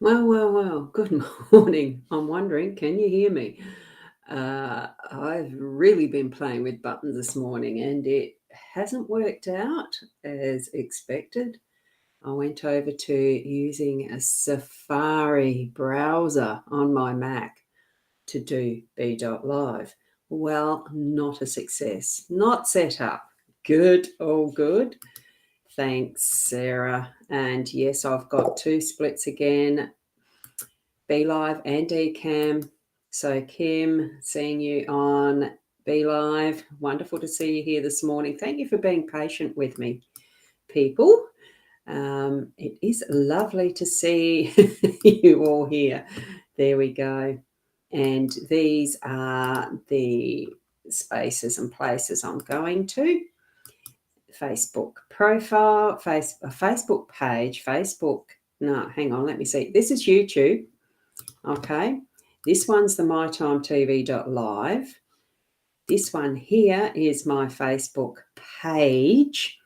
Well. Good morning. I'm wondering, can you hear me? I've really been playing with buttons this morning and it hasn't worked out as expected. I went over to using a Safari browser on my Mac to do B.Live. Well, not a success. Not set up. Good, all good. Thanks, Sarah. And yes, I've got two splits again. Be Live and Decam. So, Kim, seeing you on Be Live. Wonderful to see you here this morning. Thank you for being patient with me, people. It is lovely to see you all here. There we go. And these are the spaces and places I'm going to. Facebook profile, a Facebook page, no, hang on, let me see. This is YouTube. Okay, this one's the mytimetv.live. This one here is my Facebook page.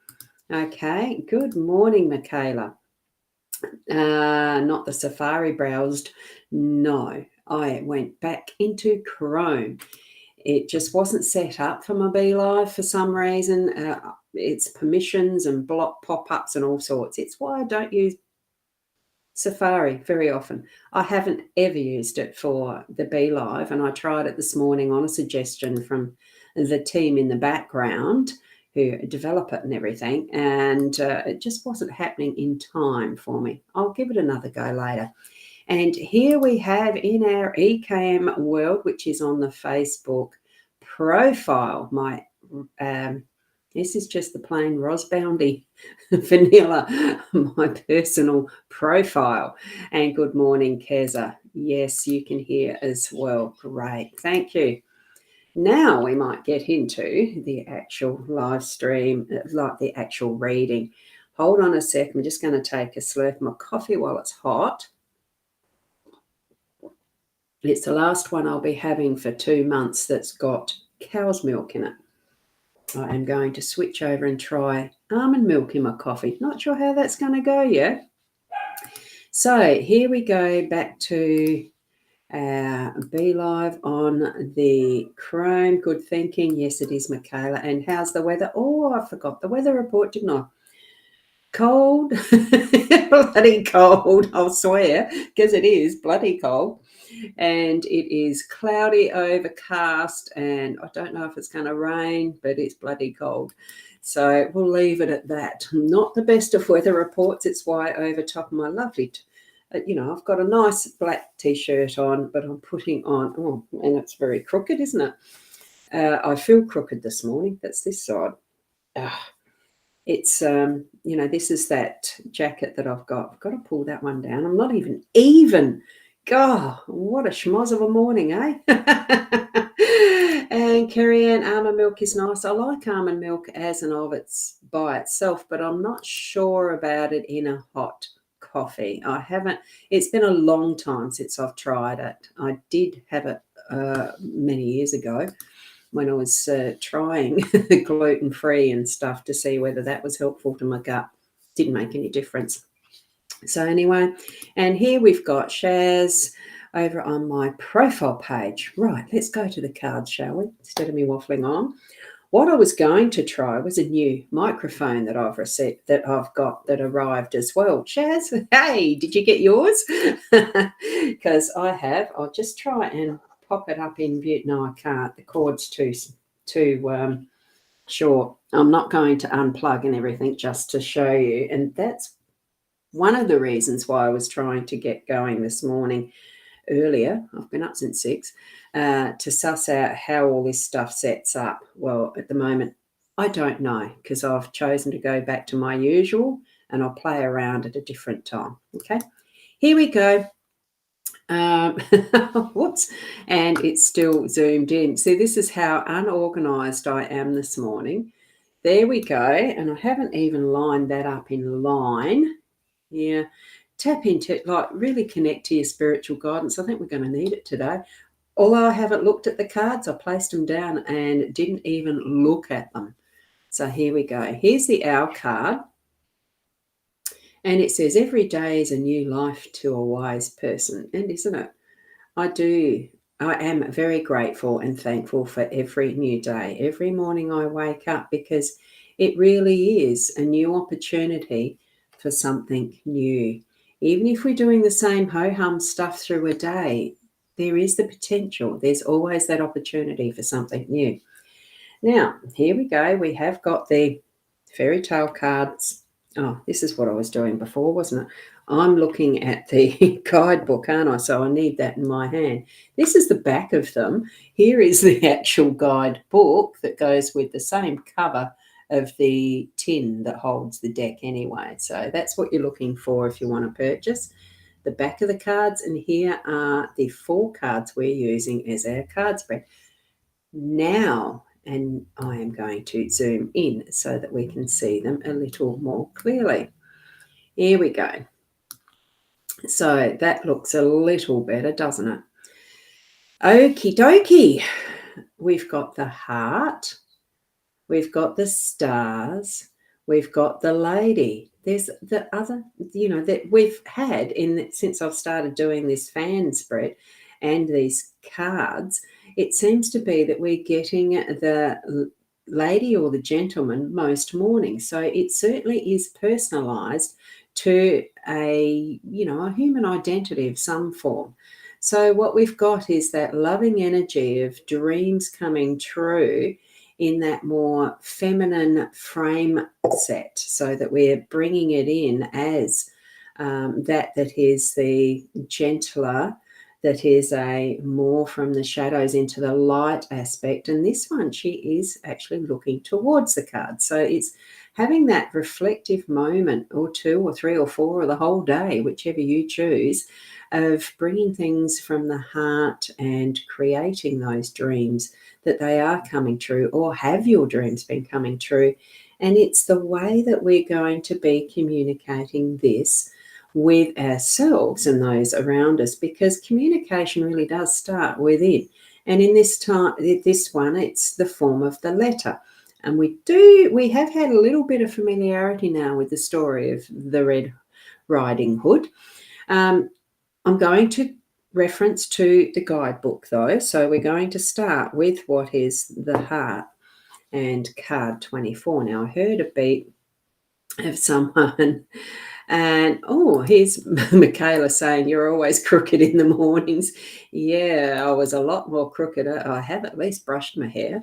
Okay, good morning, Michaela. Not the Safari browsed. No, I went back into Chrome. It just wasn't set up for my BeLive for some reason. It's permissions and block pop-ups and all sorts. It's why I don't use Safari very often. I haven't ever used it for the BeLive, and I tried it this morning on a suggestion from the team in the background who develop it and everything, and it just wasn't happening in time for me. I'll give it another go later. And here we have in our EKM world, which is on the Facebook profile, my this is just the plain rosboundy vanilla, my personal profile. And good morning, Keza. Yes, you can hear as well. Great. Thank you. Now we might get into the actual live stream, like the actual reading. Hold on a sec. I'm just going to take a slurp of my coffee while it's hot. It's the last one I'll be having for 2 months that's got cow's milk in it. I am going to switch over and try almond milk in my coffee. Not sure how that's going to go yet. So here we go back to Be Live on the Chrome. Good thinking. Yes, it is, Michaela. And how's the weather? Oh, I forgot the weather report, didn't I? Cold. Bloody cold, I'll swear, because it is bloody cold. And it is cloudy, overcast, and I don't know if it's going to rain, but it's bloody cold. So we'll leave it at that. Not the best of weather reports. It's why over top of my lovely, I've got a nice black T-shirt on, but I'm putting on, and it's very crooked, isn't it? I feel crooked this morning. That's this side. It's, this is that jacket that I've got. I've got to pull that one down. I'm not even. God, what a schmoz of a morning, eh? And Kerry Ann, almond milk is nice. I like almond milk as and of it's by itself, but I'm not sure about it in a hot coffee. I haven't. It's been a long time since I've tried it. I did have it many years ago when I was trying gluten-free and stuff to see whether that was helpful to my gut. Didn't make any difference. So anyway, and here we've got Shaz over on my profile page. Right, let's go to the cards, shall we? Instead of me waffling on. What I was going to try was a new microphone that I've received, that I've got that arrived as well. Shaz, hey, did you get yours? Because I have. I'll just try and pop it up in view. No, I can't. The cord's too short. I'm not going to unplug and everything just to show you. And that's one of the reasons why I was trying to get going this morning earlier. I've been up since 6 to suss out how all this stuff sets up. Well, at the moment, I don't know because I've chosen to go back to my usual and I'll play around at a different time. Okay, here we go. Whoops, and it's still zoomed in. See, this is how unorganized I am this morning. There we go, and I haven't even lined that up in line. Yeah, tap into, like, really connect to your spiritual guidance. I think we're going to need it today. Although I haven't looked at the cards, I placed them down and didn't even look at them. So here we go. Here's the Owl card. And it says, every day is a new life to a wise person. And isn't it? I am very grateful and thankful for every new day. Every morning I wake up, because it really is a new opportunity for something new. Even if we're doing the same ho-hum stuff through a day, there is the potential. There's always that opportunity for something new. Now, here we go. We have got the fairy tale cards. Oh, this is what I was doing before, wasn't it? I'm looking at the guidebook, aren't I? So I need that in my hand. This is the back of them. Here is the actual guidebook that goes with the same cover of the tin that holds the deck anyway. So that's what you're looking for if you want to purchase. The back of the cards, and here are the 4 cards we're using as our card spread. Now, and I am going to zoom in so that we can see them a little more clearly. Here we go. So that looks a little better, doesn't it? Okie dokie. We've got the heart. We've got the stars. We've got the lady. There's the other, that we've had since I've started doing this fan spread and these cards. It seems to be that we're getting the lady or the gentleman most mornings. So it certainly is personalized to a human identity of some form. So what we've got is that loving energy of dreams coming true in that more feminine frame set, so that we're bringing it in as that is the gentler, that is a more from the shadows into the light aspect. And this one, she is actually looking towards the card. So it's having that reflective moment, or 2 or 3 or 4, or the whole day, whichever you choose, of bringing things from the heart and creating those dreams that they are coming true, or have your dreams been coming true. And it's the way that we're going to be communicating this with ourselves and those around us, because communication really does start within. And in this one, it's the form of the letter. And we have had a little bit of familiarity now with the story of the Red Riding Hood. I'm going to reference to the guidebook though. So we're going to start with what is the heart and card 24. Now I heard a beat of someone, and here's Michaela saying, you're always crooked in the mornings. Yeah, I was a lot more crooked. I have at least brushed my hair.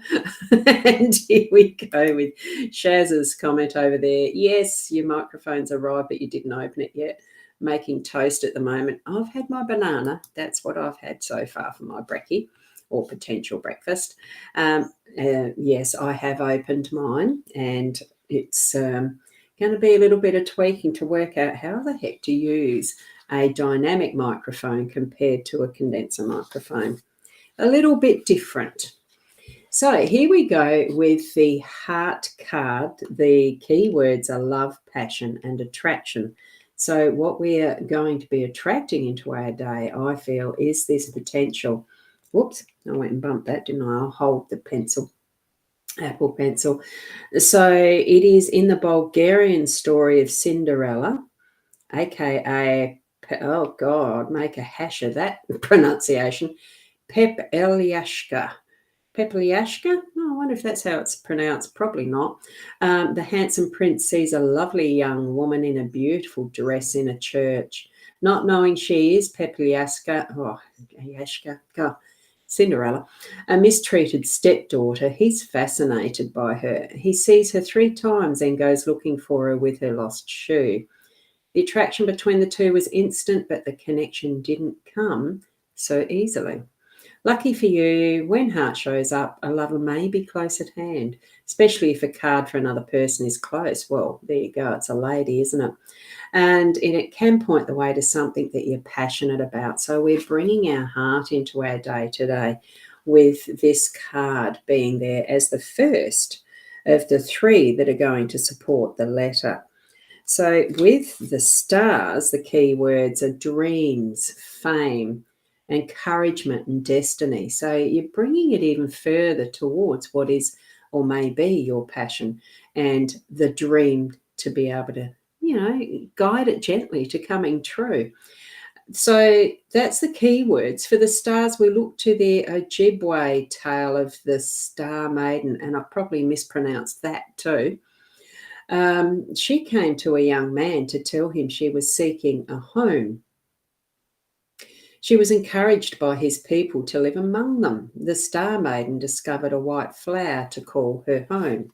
And here we go with Shaz's comment over there. Yes, your microphone's arrived, but you didn't open it yet. Making toast at the moment. I've had my banana. That's what I've had so far for my brekkie, or potential breakfast. Yes, I have opened mine, and it's going to be a little bit of tweaking to work out how the heck to use a dynamic microphone compared to a condenser microphone. A little bit different. So here we go with the heart card. The keywords are love, passion, and attraction. So what we are going to be attracting into our day, I feel, is this potential. Whoops, I went and bumped that, didn't I? I'll hold the pencil. Apple pencil. So it is in the Bulgarian story of Cinderella, aka, oh God, make a hash of that pronunciation, Pepelyashka. Pepelyashka? Oh, I wonder if that's how it's pronounced. Probably not. The handsome prince sees a lovely young woman in a beautiful dress in a church. Not knowing she is Pepelyashka, Yashka, God, Cinderella, a mistreated stepdaughter, he's fascinated by her. He sees her 3 times and goes looking for her with her lost shoe. The attraction between the two was instant, but the connection didn't come so easily. Lucky for you, when heart shows up, a lover may be close at hand, especially if a card for another person is close. Well, there you go. It's a lady, isn't it? And it can point the way to something that you're passionate about. So we're bringing our heart into our day today with this card being there as the first of the 3 that are going to support the letter. So with the stars, the key words are dreams, fame, encouragement, and destiny. So you're bringing it even further towards what is or may be your passion and the dream to be able to guide it gently to coming true. So that's the key words. For the stars, we look to the Ojibwe tale of the Star Maiden, and I probably mispronounced that too. She came to a young man to tell him she was seeking a home. She was encouraged by his people to live among them. The Star Maiden discovered a white flower to call her home.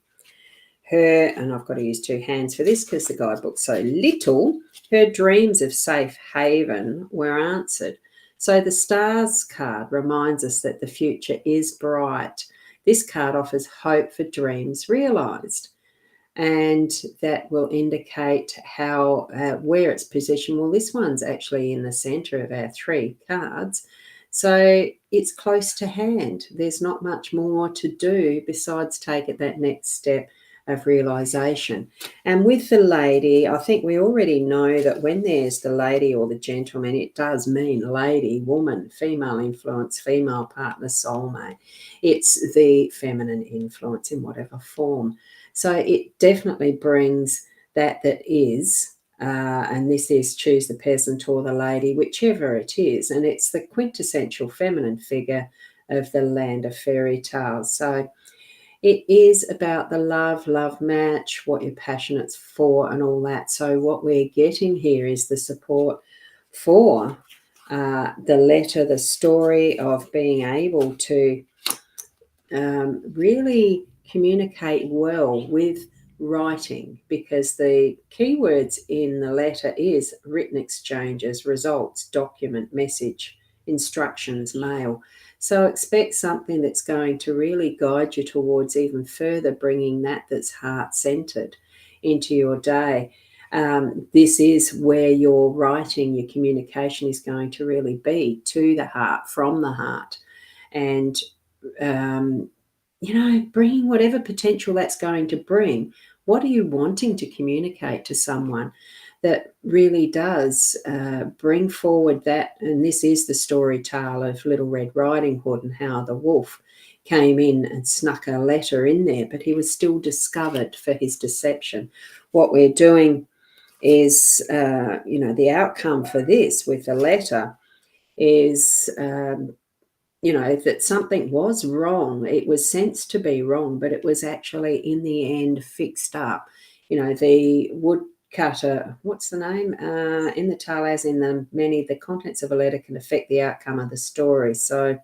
And I've got to use two hands for this because the guidebook's so little, her dreams of safe haven were answered. So the stars card reminds us that the future is bright. This card offers hope for dreams realised. And that will indicate how where it's positioned. Well, this one's actually in the centre of our three cards. So it's close to hand. There's not much more to do besides take it that next step of realization. And with the lady, I think we already know that when there's the lady or the gentleman, it does mean lady, woman, female influence, female partner, soulmate. It's the feminine influence in whatever form. So it definitely brings that is, and this is choose the peasant or the lady, whichever it is. And it's the quintessential feminine figure of the land of fairy tales. So it is about the love match, what you're passionate for and all that. So what we're getting here is the support for the letter, the story of being able to really communicate well with writing, because the keywords in the letter is written exchanges, results, document, message, instructions, mail. So expect something that's going to really guide you towards even further bringing that's heart-centered into your day. This is where your writing, your communication is going to really be to the heart, from the heart. And bringing whatever potential that's going to bring. What are you wanting to communicate to someone that really does bring forward that? And this is the story tale of Little Red Riding Hood and how the wolf came in and snuck a letter in there, but he was still discovered for his deception. What we're doing is, the outcome for this with the letter is that something was wrong. It was sensed to be wrong, but it was actually in the end fixed up. The woodcutter, what's the name? In the tale, as in the contents of a letter can affect the outcome of the story. So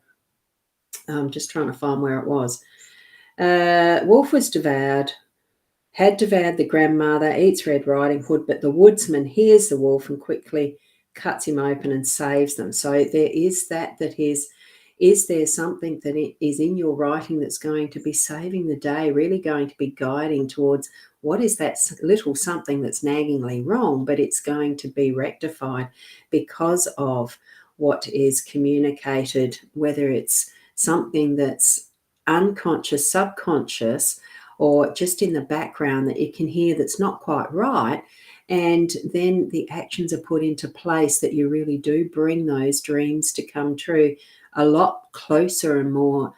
I'm just trying to find where it was. Wolf was devoured, had devoured the grandmother, eats Red Riding Hood, but the woodsman hears the wolf and quickly cuts him open and saves them. So there is that is there something that is in your writing that's going to be saving the day, really going to be guiding towards what is that little something that's naggingly wrong, but it's going to be rectified because of what is communicated, whether it's something that's unconscious, subconscious, or just in the background that you can hear that's not quite right. And then the actions are put into place that you really do bring those dreams to come true a lot closer and more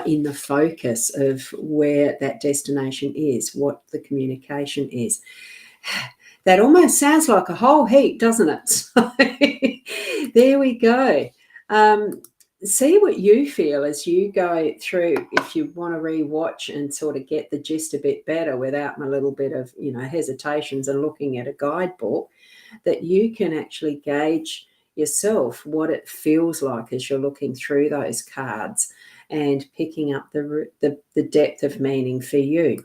in the focus of where that destination is, what the communication is. That almost sounds like a whole heap, doesn't it? So there we go. See what you feel as you go through, if you want to rewatch and sort of get the gist a bit better without my little bit of, hesitations and looking at a guidebook, that you can actually gauge yourself what it feels like as you're looking through those cards and picking up the depth of meaning for you.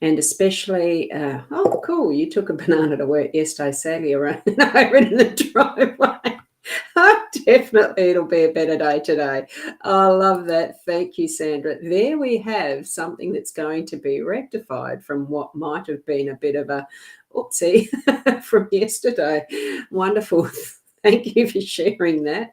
And especially, oh, cool, you took a banana to work yesterday, Sally, around over in the driveway. Definitely it'll be a better day today. I love that. Thank you, Sandra. There we have something that's going to be rectified from what might have been a bit of a oopsie from yesterday. Wonderful. Thank you for sharing that.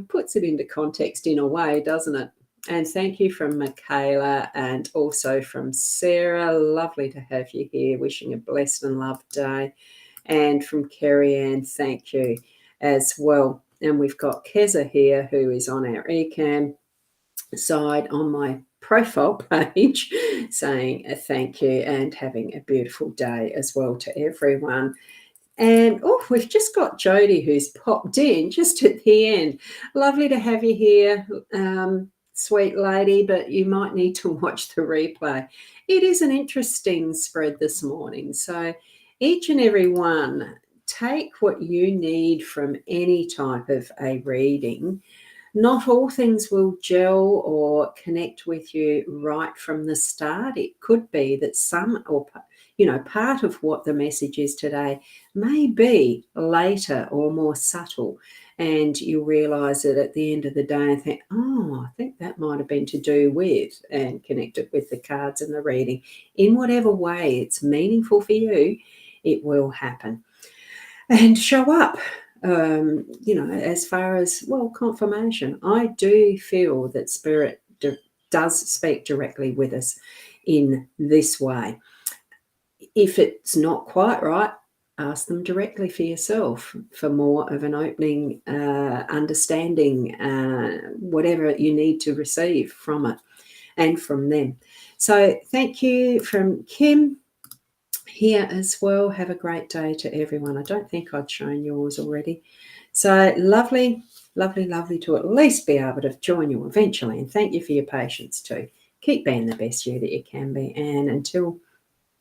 Puts it into context in a way, doesn't it? And thank you from Michaela and also from Sarah. Lovely to have you here. Wishing a blessed and loved day. And from Kerry Ann, thank you as well. And we've got Keza here, who is on our eCam side on my profile page. saying a thank you and having a beautiful day as well to everyone. And oh, we've just got Jody who's popped in just at the end. Lovely to have you here, sweet lady, but you might need to watch the replay. It is an interesting spread this morning. So each and every one, take what you need from any type of a reading. Not all things will gel or connect with you right from the start. It could be that some, or part of what the message is today may be later or more subtle, and you'll realize it at the end of the day and think, oh, I think that might have been to do with, and connect it with the cards and the reading. In whatever way it's meaningful for you, it will happen and show up. As far as, well, confirmation, I do feel that Spirit does speak directly with us in this way. If it's not quite right, ask them directly for yourself for more of an opening, understanding, whatever you need to receive from it and from them. So thank you from Kim here as well. Have a great day to everyone. I don't think I'd shown yours already. So lovely, lovely, lovely to at least be able to join you eventually. And thank you for your patience too. Keep being the best you that you can be. And until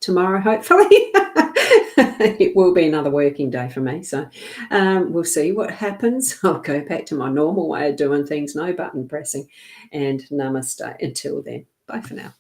tomorrow, hopefully, it will be another working day for me. So we'll see what happens. I'll go back to my normal way of doing things, no button pressing. And namaste until then. Bye for now.